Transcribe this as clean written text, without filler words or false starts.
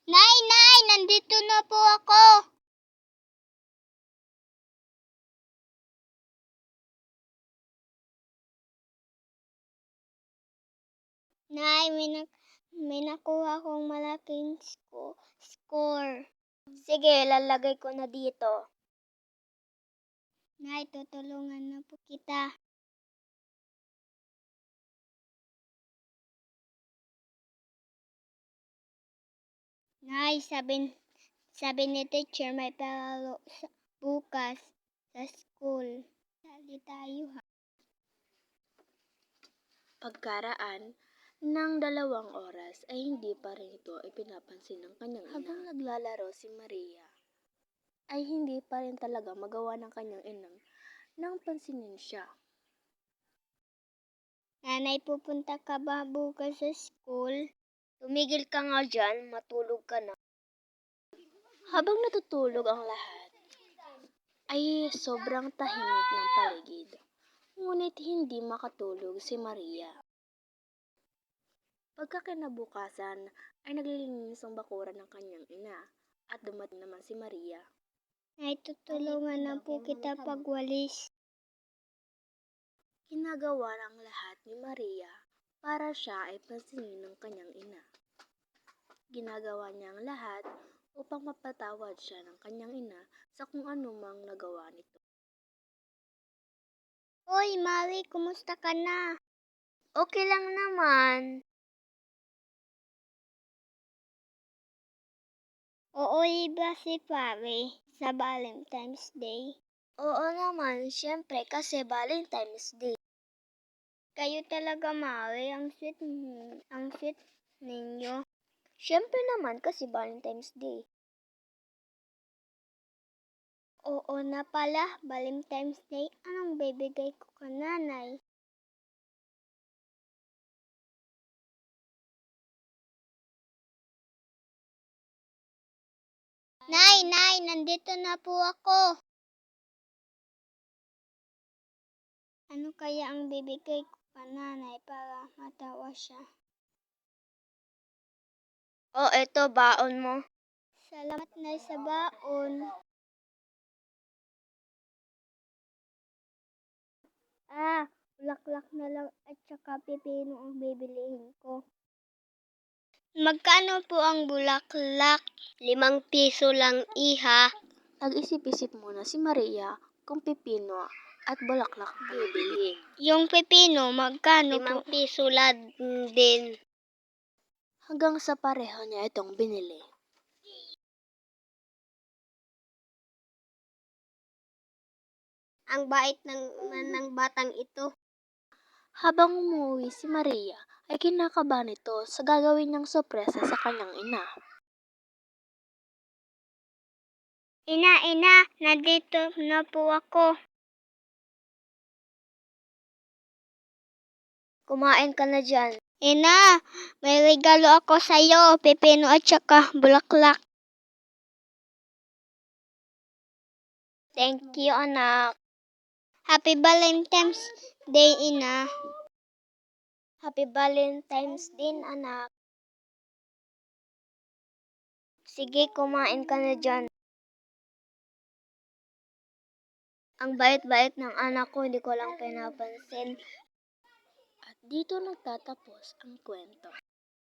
Nay, Nay! Nandito na po ako! Nay, may nakuha akong malaking score. Sige, lalagay ko na dito. Nay, tutulungan na po kita. Nay, sabi ni teacher may palaro bukas sa school. Sali tayo ha. Pagkaraan ng 2 oras ay hindi pa rin ito ipinapansin ng kanyang ina. Habang naglalaro si Maria, ay hindi pa rin talaga magawa ng kanyang inang nang pansinin siya. Nanay, pupunta ka ba bukas sa school? Tumigil ka nga dyan, matulog ka na. Habang natutulog ang lahat, ay sobrang tahimik ng paligid. Ngunit hindi makatulog si Maria. Pagkakinabukasan ay naglilinis ang bakuran ng kanyang ina at dumating naman si Maria. Nay, tutulungan na po kita pagwalis. Ginagawa ng lahat ni Maria para siya ay pansinin ng kanyang ina. Ginagawa niya ang lahat upang mapatawad siya ng kanyang ina sa kung anumang nagawa nito. Hoy, Mari, kumusta ka na? Okay lang naman. Oo, iba si Pare sa Valentine's Day. Oo naman, syempre kasi Valentine's Day. Kayo talaga, Mari, ang sweet ninyo. Syempre naman kasi Valentine's Day. Oo na pala, Valentine's Day. Anong bibigay ko ka, Nanay? Nay, nandito na po ako. Ano kaya ang bibigay ko ka, Nanay, para matawa siya? Oh, eto baon mo. Salamat, Nay, sa baon. Bulaklak na lang at saka pipino ang bibilihin ko. Magkano po ang bulaklak? 5 piso lang, iha. Nag-isip-isip muna si Maria kung pipino at bulaklak bibili. Yung pipino, magkano po? 5 piso lang din. Hanggang sa pareho niya itong binili. Ang bait ng batang ito. Habang umuwi si Maria, ay kinakabahan ito sa gagawin niyang sorpresa sa kanyang ina. Ina, nandito na po ako. Kumain ka na dyan. Ina, may regalo ako sa'yo, pipino at saka bulaklak. Thank you, anak. Happy Valentine's Day, Ina. Happy Valentine's din, anak. Sige, kumain ka na dyan. Ang bait-bait ng anak ko, hindi ko lang pinapansin. At dito nagtatapos ang kwento.